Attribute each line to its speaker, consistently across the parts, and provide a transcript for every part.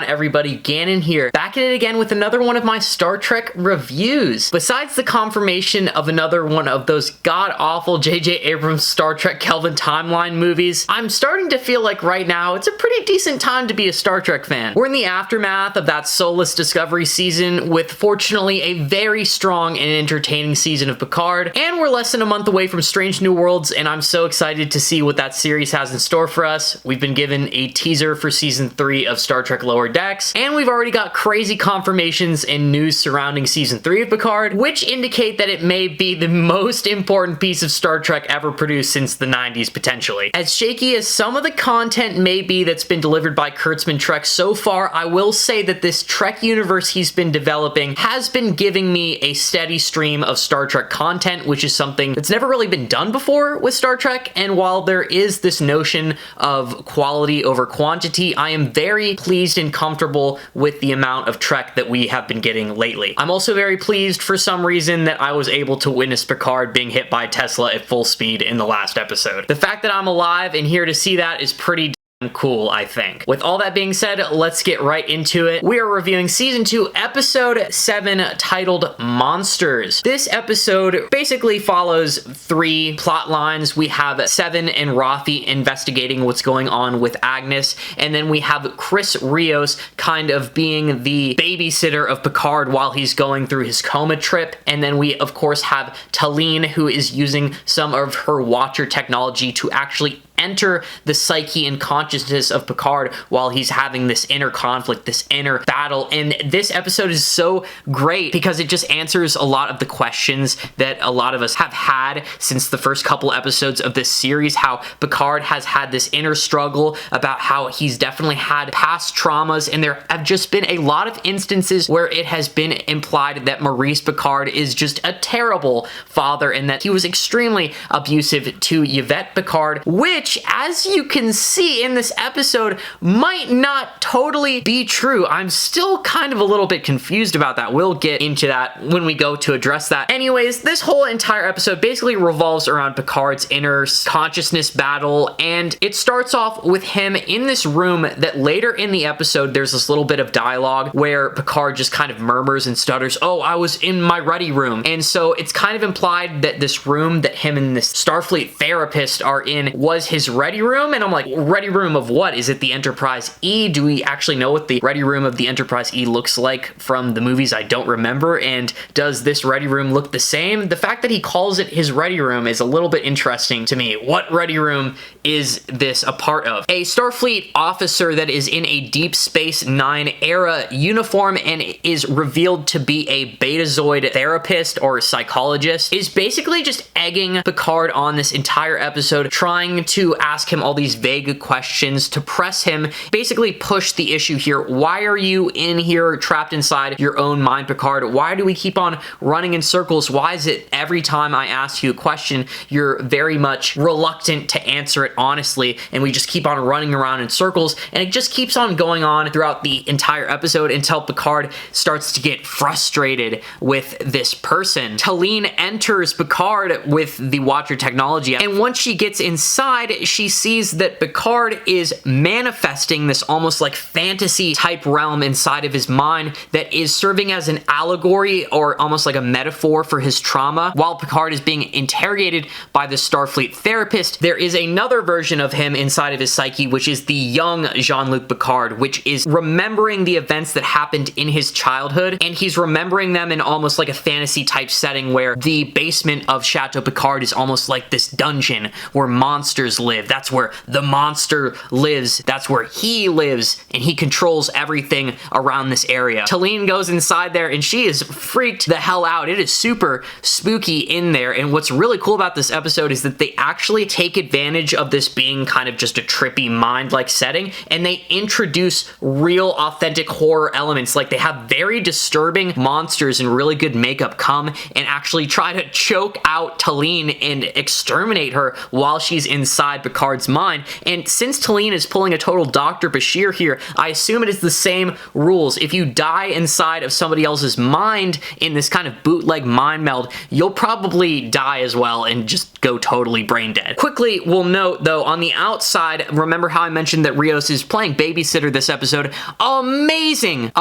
Speaker 1: everybody? Gannon here, back at it again with another one of my Star Trek reviews. Besides the confirmation of another one of those god-awful J.J. Abrams Star Trek Kelvin timeline movies, I'm starting to feel like right now it's a pretty decent time to be a Star Trek fan. We're in the aftermath of that soulless Discovery season with fortunately a very strong and entertaining season of Picard, and we're less than a month away from Strange New Worlds, and I'm so excited to see what that series has in store for us. We've been given a teaser for season 3 of Star Trek Lower Decks, and we've already got crazy confirmations and news surrounding season 3 of Picard, which indicate that it may be the most important piece of Star Trek ever produced since the 90s, potentially. As shaky as some of the content may be that's been delivered by Kurtzman Trek so far, I will say that this Trek universe he's been developing has been giving me a steady stream of Star Trek content, which is something that's never really been done before with Star Trek, and while there is this notion of quality over quantity, I am very pleased and comfortable with the amount of Trek that we have been getting lately. I'm also very pleased for some reason that I was able to witness Picard being hit by Tesla at full speed in the last episode. The fact that I'm alive and here to see that is pretty cool, I think. With all that being said, let's get right into it. We are reviewing Season 2, Episode 7, titled Monsters. This episode basically follows 3 plot lines. We have Seven and Raffi investigating what's going on with Agnes, and then we have Chris Rios kind of being the babysitter of Picard while he's going through his coma trip, and then we, of course, have Tallinn, who is using some of her Watcher technology to actually enter the psyche and consciousness of Picard while he's having this inner conflict, this inner battle. And this episode is so great because it just answers a lot of the questions that a lot of us have had since the first couple episodes of this series, how Picard has had this inner struggle about how he's definitely had past traumas, and there have just been a lot of instances where it has been implied that Maurice Picard is just a terrible father and that he was extremely abusive to Yvette Picard, which, as you can see in this episode, might not totally be true. I'm still kind of a little bit confused about that. We'll get into that when we go to address that. Anyways, this whole entire episode basically revolves around Picard's inner consciousness battle, and it starts off with him in this room that later in the episode, there's this little bit of dialogue where Picard just kind of murmurs and stutters, "Oh, I was in my ready room." And so it's kind of implied that this room that him and this Starfleet therapist are in was his ready room, and I'm like, ready room of what? Is it the Enterprise E? Do we actually know what the ready room of the Enterprise E looks like from the movies? I don't remember. And does this ready room look the same? The fact that he calls it his ready room is a little bit interesting to me. What ready room is this a part of? A Starfleet officer that is in a Deep Space Nine era uniform and is revealed to be a Betazoid therapist or psychologist is basically just egging Picard on this entire episode, trying to ask him all these vague questions to press him, basically push the issue here. Why are you in here trapped inside your own mind, Picard? Why do we keep on running in circles? Why is it every time I ask you a question, you're very much reluctant to answer it honestly, and we just keep on running around in circles, and it just keeps on going on throughout the entire episode until Picard starts to get frustrated with this person. Tallinn enters Picard with the Watcher technology, and once she gets inside, she sees that Picard is manifesting this almost like fantasy type realm inside of his mind that is serving as an allegory or almost like a metaphor for his trauma. While Picard is being interrogated by the Starfleet therapist, there is another version of him inside of his psyche, which is the young Jean-Luc Picard, which is remembering the events that happened in his childhood, and he's remembering them in almost like a fantasy type setting where the basement of Chateau Picard is almost like this dungeon where monsters live. That's where the monster lives. That's where he lives, and he controls everything around this area. Tallinn goes inside there, and she is freaked the hell out. It is super spooky in there, and what's really cool about this episode is that they actually take advantage of this being kind of just a trippy mind-like setting, and they introduce real, authentic horror elements. Like, they have very disturbing monsters and really good makeup come and actually try to choke out Tallinn and exterminate her while she's inside inside Picard's mind. And since Tallinn is pulling a total Dr. Bashir here, I assume it is the same rules. If you die inside of somebody else's mind in this kind of bootleg mind meld, you'll probably die as well and just go totally brain dead. Quickly, we'll note though, on the outside, remember how I mentioned that RIOS is playing babysitter this episode? Amazing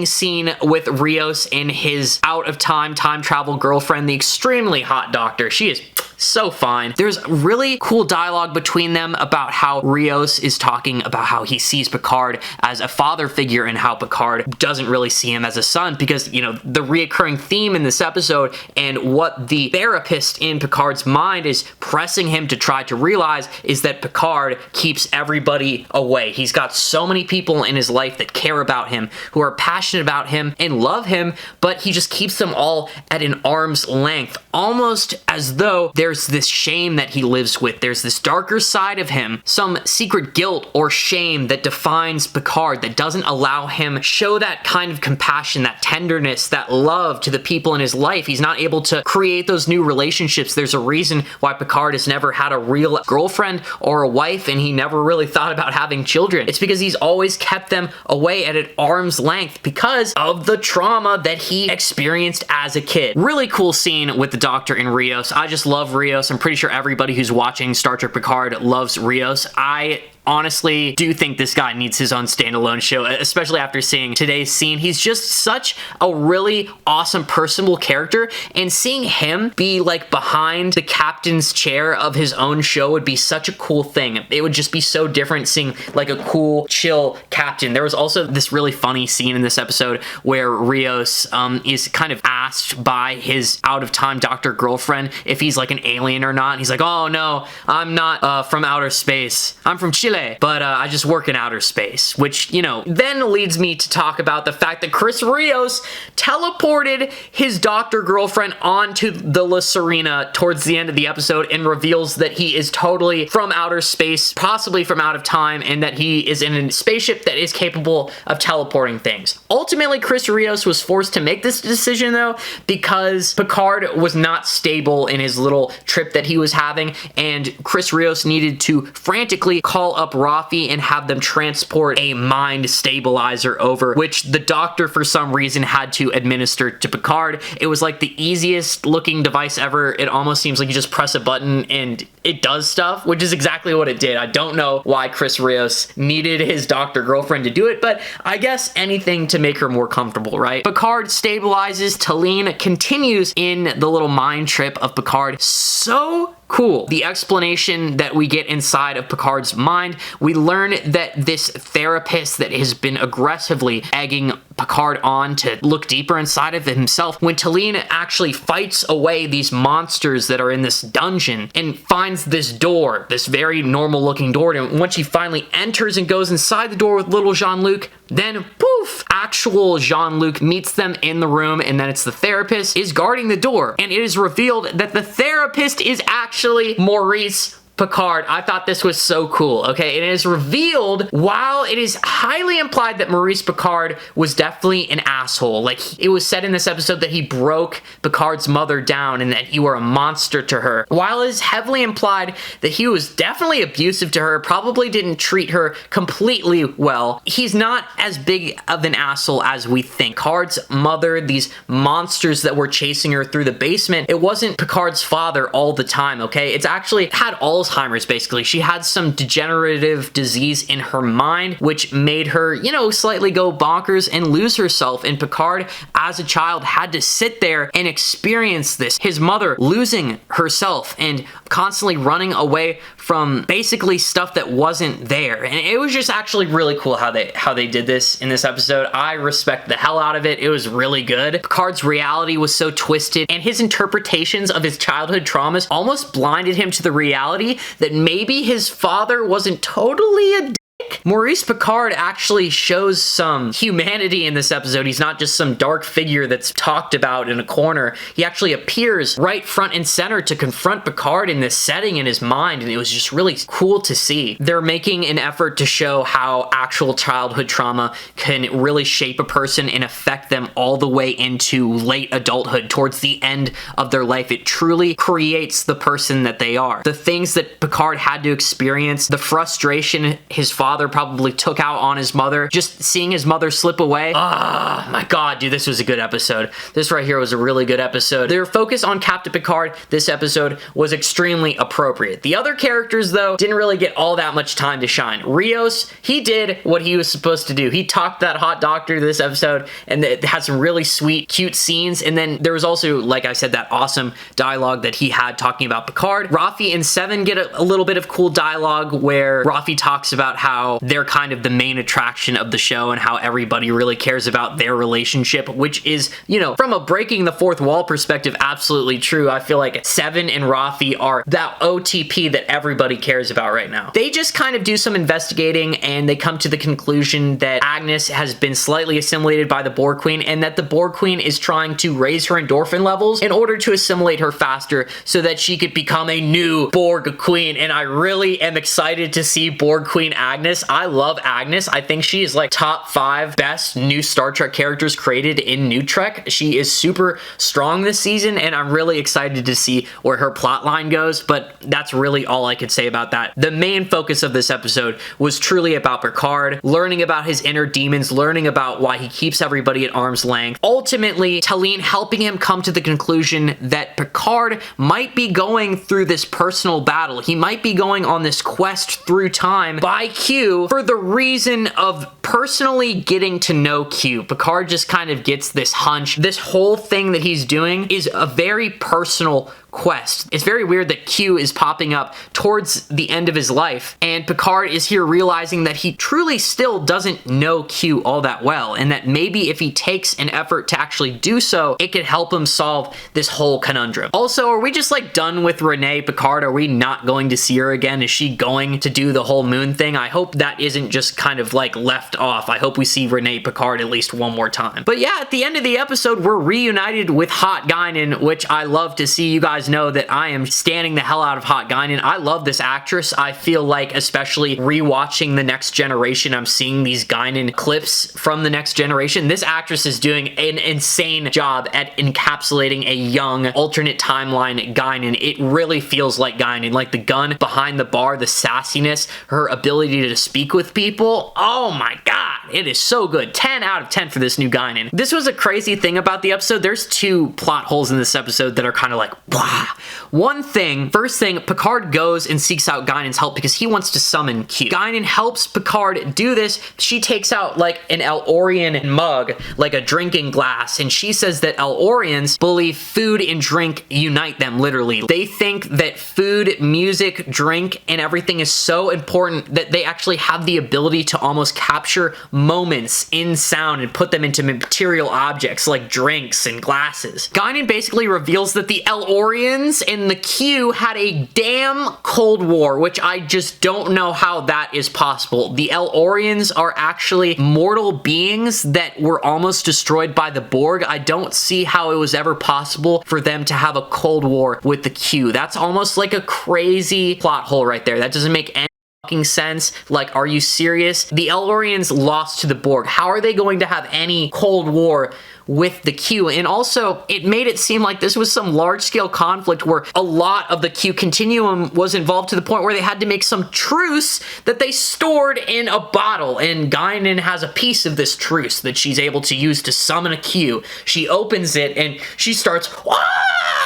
Speaker 1: scene with RIOS and his out-of-time time travel girlfriend, the extremely hot doctor. She is so fine. There's really cool dialogue between them about how RIOS is talking about how he sees Picard as a father figure and how Picard doesn't really see him as a son, because, you know, the reoccurring theme in this episode and what the therapist in Picard's mind is pressing him to try to realize is that Picard keeps everybody away. He's got so many people in his life that care about him, who are passionate about him and love him, but he just keeps them all at an arm's length, almost as though there's this shame that he lives with. There's this darker side of him, some secret guilt or shame that defines Picard, that doesn't allow him show that kind of compassion, that tenderness, that love to the people in his life. He's not able to create those new relationships. There's a reason why Picard has never had a real girlfriend or a wife, and he never really thought about having children. It's because he's always kept them away at an arm's length because of the trauma that he experienced as a kid. Really cool scene with the Doctor and RIOS. I just love RIOS. I'm pretty sure everybody who's watching Star Trek Picard loves RIOS. I honestly do think this guy needs his own standalone show, especially after seeing today's scene. He's just such a really awesome, personable character, and seeing him be like behind the captain's chair of his own show would be such a cool thing. It would just be so different seeing like a cool, chill captain. There was also this really funny scene in this episode where RIOS is kind of asked by his out-of-time doctor girlfriend if he's like an alien or not. And he's like, oh no, I'm not from outer space. I'm from Chile, but I just work in outer space, which, you know, then leads me to talk about the fact that Chris RIOS teleported his doctor girlfriend onto the La Serena towards the end of the episode and reveals that he is totally from outer space, possibly from out of time, and that he is in a spaceship that is capable of teleporting things. Ultimately, Chris RIOS was forced to make this decision though because Picard was not stable in his little trip that he was having, and Chris RIOS needed to frantically call up Raffi and have them transport a mind stabilizer over, which the doctor for some reason had to administer to Picard. It was like the easiest looking device ever. It almost seems like you just press a button and it does stuff, which is exactly what it did. I don't know why Chris RIOS needed his doctor girlfriend to do it, but I guess anything to make her more comfortable, right? Picard stabilizes. Tallinn continues in the little mind trip of Picard. So cool. The explanation that we get inside of Picard's mind, we learn that this therapist that has been aggressively egging Picard on to look deeper inside of himself, when Tallinn actually fights away these monsters that are in this dungeon and finds this door, this very normal looking door, and when she finally enters and goes inside the door with little Jean-Luc, then poof, actual Jean-Luc meets them in the room, and then it's the therapist is guarding the door, and it is revealed that the therapist is actually Maurice Picard. I thought this was so cool, okay? It is revealed, while it is highly implied that Maurice Picard was definitely an asshole. Like, it was said in this episode that he broke Picard's mother down and that you were a monster to her. While it is heavily implied that he was definitely abusive to her, probably didn't treat her completely well, he's not as big of an asshole as we think. Picard's mother, these monsters that were chasing her through the basement, it wasn't Picard's father all the time, okay? It's actually had Alzheimer's, basically. She had some degenerative disease in her mind, which made her, you know, slightly go bonkers and lose herself. And Picard, as a child, had to sit there and experience this. His mother losing herself and constantly running away from basically stuff that wasn't there. And it was just actually really cool how they did this in this episode. I respect the hell out of it. It was really good. Picard's reality was so twisted, and his interpretations of his childhood traumas almost blinded him to the reality that maybe his father wasn't totally a Maurice Picard actually shows some humanity in this episode. He's not just some dark figure that's talked about in a corner. He actually appears right front and center to confront Picard in this setting in his mind, and it was just really cool to see. They're making an effort to show how actual childhood trauma can really shape a person and affect them all the way into late adulthood, towards the end of their life. It truly creates the person that they are. The things that Picard had to experience, the frustration his father probably took out on his mother, just seeing his mother slip away. Ah, my God, dude, this was a good episode. This right here was a really good episode. Their focus on Captain Picard this episode was extremely appropriate. The other characters, though, didn't really get all that much time to shine. RIOS, he did what he was supposed to do. He talked that hot doctor this episode, and it had some really sweet, cute scenes, and then there was also, like I said, that awesome dialogue that he had talking about Picard. Raffi and Seven get a little bit of cool dialogue where Raffi talks about how they're kind of the main attraction of the show and how everybody really cares about their relationship, which is, you know, from a breaking the fourth wall perspective, absolutely true. I feel like Seven and Raffi are that OTP that everybody cares about right now. They just kind of do some investigating and they come to the conclusion that Agnes has been slightly assimilated by the Borg Queen and that the Borg Queen is trying to raise her endorphin levels in order to assimilate her faster so that she could become a new Borg Queen. And I really am excited to see Borg Queen Agnes. I love Agnes. I think she is like top 5 best new Star Trek characters created in New Trek. She is super strong this season and I'm really excited to see where her plot line goes, but that's really all I could say about that. The main focus of this episode was truly about Picard, learning about his inner demons, learning about why he keeps everybody at arm's length. Ultimately, Tallinn helping him come to the conclusion that Picard might be going through this personal battle. He might be going on this quest through time by Q for the reason of personally getting to know Q. Picard just kind of gets this hunch. This whole thing that he's doing is a very personal quest. It's very weird that Q is popping up towards the end of his life, and Picard is here realizing that he truly still doesn't know Q all that well, and that maybe if he takes an effort to actually do so, it could help him solve this whole conundrum. Also, are we just like done with Renee Picard? Are we not going to see her again? Is she going to do the whole moon thing? I hope that isn't just kind of like left off. I hope we see Renee Picard at least one more time. But yeah, at the end of the episode, we're reunited with Hot Guinan, which I love to see. You guys know that I am standing the hell out of Hot Guinan. I love this actress. I feel like, especially rewatching The Next Generation, I'm seeing these Guinan clips from The Next Generation. This actress is doing an insane job at encapsulating a young alternate timeline Guinan. It really feels like Guinan, like the gun behind the bar, the sassiness, her ability to speak with people. Oh my God, it is so good. 10 out of 10 for this new Guinan. This was a crazy thing about the episode. There's 2 plot holes in this episode that are kind of like, wow. One thing, first thing, Picard goes and seeks out Guinan's help because he wants to summon Q. Guinan helps Picard do this. She takes out like an El-Aurian mug, like a drinking glass, and she says that El-Aurians believe food and drink unite them, literally. They think that food, music, drink, and everything is so important that they actually have the ability to almost capture moments in sound and put them into material objects like drinks and glasses. Guinan basically reveals that the El-Aurians and the Q had a damn Cold War, which I just don't know how that is possible. The El-Aurians are actually mortal beings that were almost destroyed by the Borg. I don't see how it was ever possible for them to have a Cold War with the Q. That's almost like a crazy plot hole right there. That doesn't make any fucking sense. Like, are you serious? The El-Aurians lost to the Borg. How are they going to have any Cold War with the Q? And also, it made it seem like this was some large-scale conflict where a lot of the Q continuum was involved to the point where they had to make some truce that they stored in a bottle, and Guinan has a piece of this truce that she's able to use to summon a Q. She opens it and she starts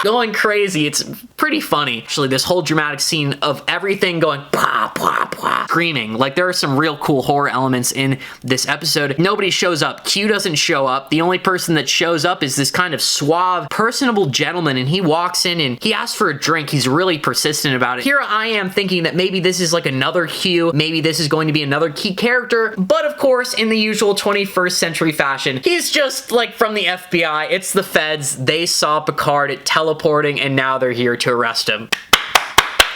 Speaker 1: going crazy. It's pretty funny. Actually, this whole dramatic scene of everything going pah, pah, pah, screaming. Like, there are some real cool horror elements in this episode. Nobody shows up. Q doesn't show up. The only person that shows up is this kind of suave, personable gentleman, and he walks in and he asks for a drink. He's really persistent about it. Here I am thinking that maybe this is like another Q, maybe this is going to be another key character, but of course, in the usual 21st century fashion, he's just like from the FBI. It's the feds. They saw Picard teleporting and now they're here to arrest him.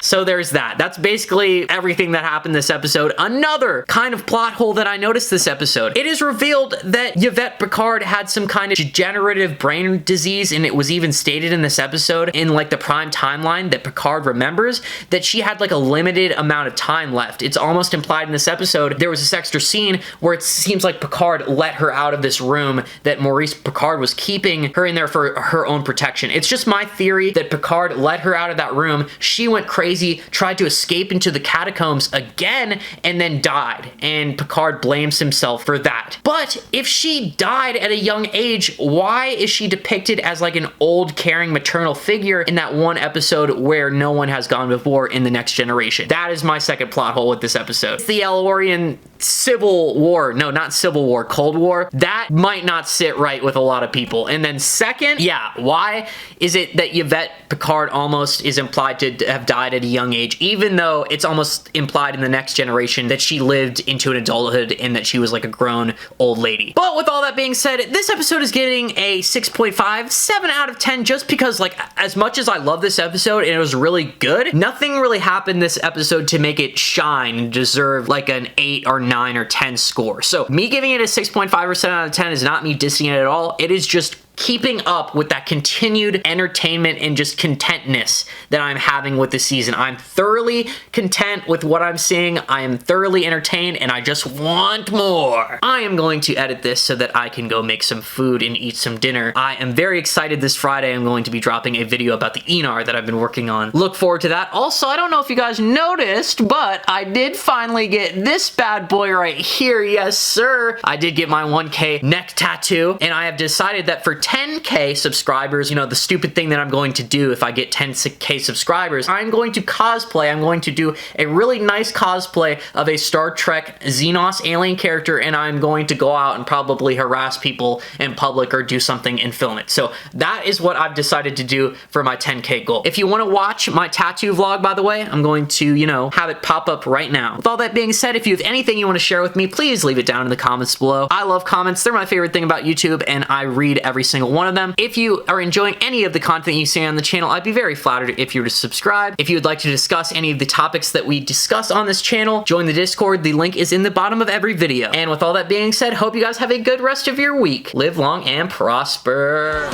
Speaker 1: So there's that. That's basically everything that happened this episode. Another kind of plot hole that I noticed this episode. It is revealed that Yvette Picard had some kind of degenerative brain disease, and it was even stated in this episode in like the prime timeline that Picard remembers that she had like a limited amount of time left. It's almost implied in this episode. There was this extra scene where it seems like Picard let her out of this room that Maurice Picard was keeping her in there for her own protection. It's just my theory that Picard let her out of that room. She went crazy, tried to escape into the catacombs again, and then died. And Picard blames himself for that. But if she died at a young age, why is she depicted as like an old, caring, maternal figure in that one episode where no one has gone before in The Next Generation? That is my second plot hole with this episode. It's the El-AURIan Civil War. No, not Civil War, Cold War. That might not sit right with a lot of people. And then second, yeah, why is it that Yvette Picard almost is implied to have died at a young age, even though it's almost implied in The Next Generation that she lived into an adulthood and that she was like a grown old lady? But with all that being said, this episode is getting a 6.5, 7 out of 10, just because like as much as I love this episode and it was really good, nothing really happened this episode to make it shine and deserve like an 8 or 9 or 10 score. So me giving it a 6.5 or 7 out of 10 is not me dissing it at all. It is just keeping up with that continued entertainment and just contentness that I'm having with the season. I'm thoroughly content with what I'm seeing. I am thoroughly entertained and I just want more. I am going to edit this so that I can go make some food and eat some dinner. I am very excited. This Friday I'm going to be dropping a video about the Enar that I've been working on. Look forward to that. Also, I don't know if you guys noticed, but I did finally get this bad boy right here. Yes, sir. I did get my 1K neck tattoo, and I have decided that for 10K subscribers, you know, the stupid thing that I'm going to do if I get 10K subscribers, I'm going to cosplay. I'm going to do a really nice cosplay of a Star Trek Xenos alien character, and I'm going to go out and probably harass people in public or do something and film it. So that is what I've decided to do for my 10K goal. If you want to watch my tattoo vlog, by the way, I'm going to, you know, have it pop up right now. With all that being said, if you have anything you want to share with me, please leave it down in the comments below. I love comments. They're my favorite thing about YouTube, and I read every single one of them. If you are enjoying any of the content you see on the channel, I'd be very flattered if you were to subscribe. If you would like to discuss any of the topics that we discuss on this channel, join the Discord. The link is in the bottom of every video. And with all that being said, hope you guys have a good rest of your week. Live long and prosper.